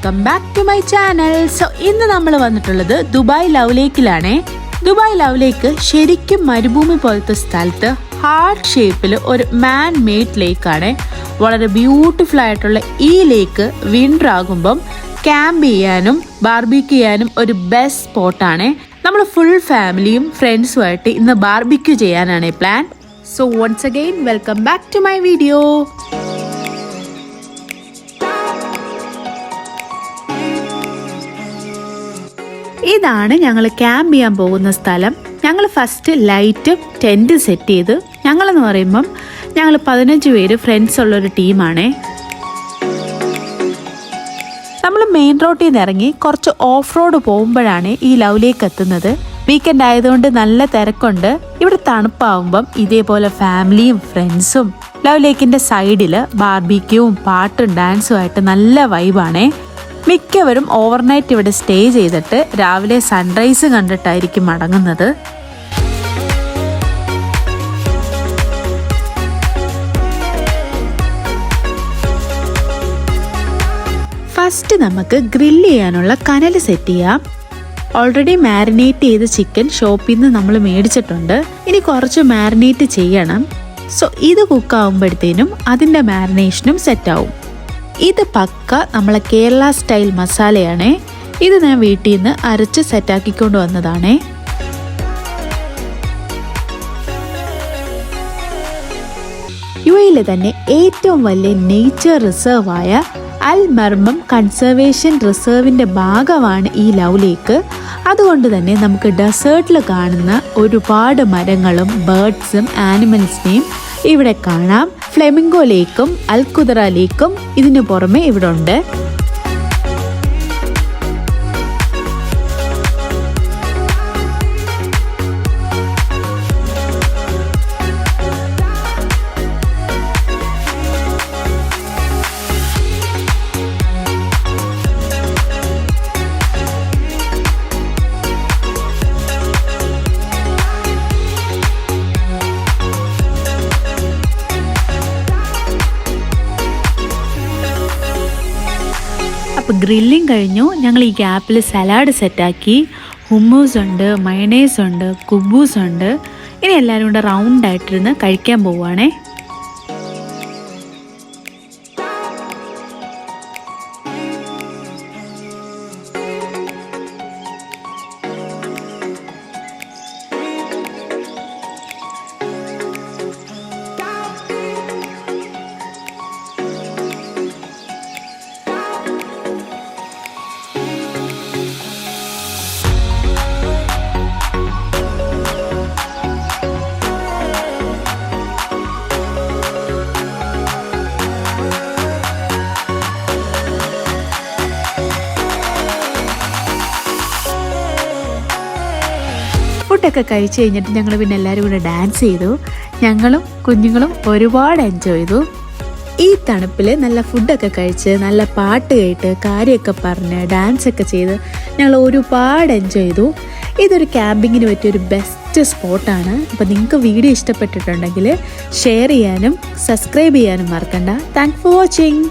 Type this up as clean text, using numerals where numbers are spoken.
Welcome back to my channel. So ഇന്ന് നമ്മൾ വന്നിട്ടുള്ളത് ദുബായ് ലവ് ലേക്കിലാണ്. ദുബായ് ലവ് ലേക്ക് ശരിക്കും മരുഭൂമി പോലത്തെ സ്ഥലത്ത് ഹാർട്ട് ഷേപ്പിൽ ഒരു മാൻ മെയ്ഡ് ലേക്കാണ്. വളരെ ബ്യൂട്ടിഫുൾ ആയിട്ടുള്ള ഈ ലേക്ക് വിന്റർ ആകുമ്പം ക്യാമ്പ് ചെയ്യാനും ബാർബിക്യൂ ചെയ്യാനും ഒരു ബെസ്റ്റ് സ്പോട്ടാണ്. നമ്മൾ ഫുൾ ഫാമിലിയും ഫ്രണ്ട്സുമായിട്ട് ഇന്ന് ബാർബിക്യൂ ചെയ്യാനാണ് plan. So once again welcome back to my video. ഇതാണ് ഞങ്ങൾ ക്യാമ്പ് ചെയ്യാൻ പോകുന്ന സ്ഥലം. ഞങ്ങൾ ഫസ്റ്റ് ലൈറ്റ് ടെൻറ്റ് സെറ്റ് ചെയ്ത്, ഞങ്ങളെന്ന് പറയുമ്പം ഞങ്ങൾ 15 പേര് ഫ്രണ്ട്സ് ഉള്ളൊരു ടീമാണ്. നമ്മൾ മെയിൻ റോഡിൽ നിന്ന് ഇറങ്ങി കുറച്ച് ഓഫ് റോഡ് പോകുമ്പോഴാണ് ഈ ലവ് ലേക്ക് എത്തുന്നത്. വീക്കെൻഡ് ആയതുകൊണ്ട് നല്ല തിരക്കുണ്ട്. ഇവിടെ തണുപ്പാവുമ്പം ഇതേപോലെ ഫാമിലിയും ഫ്രണ്ട്സും ലവ് ലേക്കിൻ്റെ സൈഡിൽ ബാർബിക്യൂവും പാട്ടും ഡാൻസും ആയിട്ട് നല്ല വൈബാണ്. മിക്കവരും ഓവർനൈറ്റ് ഇവിടെ സ്റ്റേ ചെയ്തിട്ട് രാവിലെ സൺറൈസ് കണ്ടിട്ടായിരിക്കും മടങ്ങുന്നത്. ഫസ്റ്റ് നമുക്ക് ഗ്രില്ല് ചെയ്യാനുള്ള കനൽ സെറ്റ് ചെയ്യാം. ഓൾറെഡി മാരിനേറ്റ് ചെയ്ത ചിക്കൻ ഷോപ്പിൽ നിന്ന് നമ്മൾ മേടിച്ചിട്ടുണ്ട്. ഇനി കുറച്ച് മാരിനേറ്റ് ചെയ്യണം. സോ ഇത് കുക്കാവുമ്പോഴത്തേനും അതിൻ്റെ മാരിനേഷനും സെറ്റാവും. ഇത് പക്ക നമ്മളെ കേരള സ്റ്റൈൽ മസാലയാണ്. ഇത് ഞാൻ വീട്ടിൽ നിന്ന് അരച്ച് സെറ്റാക്കിക്കൊണ്ട് വന്നതാണ്. യുഎയിലെ തന്നെ ഏറ്റവും വലിയ നേച്ചർ റിസർവായ അൽ മർമം കൺസർവേഷൻ റിസർവിൻ്റെ ഭാഗമാണ് ഈ ലവ് ലേക്ക്. അതുകൊണ്ട് തന്നെ നമുക്ക് ഡെസേർട്ടിൽ കാണുന്ന ഒരുപാട് മരങ്ങളും ബേർഡ്സും ആനിമൽസിനെയും ഇവിടെ കാണാം. ഫ്ലെമിംഗോ ലേക്കും അൽകുദറ ലേക്കും ഇതിനു പുറമെ ഇവിടെ ഉണ്ട്. അപ്പോൾ ഗ്രില്ലിങ് കഴിഞ്ഞു. ഞങ്ങൾ ഈ ഗ്യാപ്പിൽ സലാഡ് സെറ്റാക്കി. ഹുമ്മൂസ് ഉണ്ട്, മയണൈസ് ഉണ്ട്, കുബൂസ് ഉണ്ട്. ഇനി എല്ലാവരും കൂടെ റൗണ്ടായിട്ടിരുന്ന് കഴിക്കാൻ പോവുകയാണേ. ഫുഡൊക്കെ കഴിച്ച് കഴിഞ്ഞിട്ട് ഞങ്ങൾ പിന്നെ എല്ലാവരും കൂടെ ഡാൻസ് ചെയ്തു. ഞങ്ങളും കുഞ്ഞുങ്ങളും ഒരുപാട് എൻജോയ് ചെയ്തു. ഈ തണുപ്പിൽ നല്ല ഫുഡൊക്കെ കഴിച്ച് നല്ല പാട്ട് കേട്ട് കാര്യമൊക്കെ പറഞ്ഞ് ഡാൻസൊക്കെ ചെയ്ത് ഞങ്ങൾ ഒരുപാട് എൻജോയ് ചെയ്തു. ഇതൊരു ക്യാമ്പിങ്ങിന് പറ്റിയൊരു ബെസ്റ്റ് സ്പോട്ടാണ്. അപ്പോൾ നിങ്ങൾക്ക് വീഡിയോ ഇഷ്ടപ്പെട്ടിട്ടുണ്ടെങ്കിൽ ഷെയർ ചെയ്യാനും സബ്സ്ക്രൈബ് ചെയ്യാനും മറക്കണ്ട. Thanks for watching.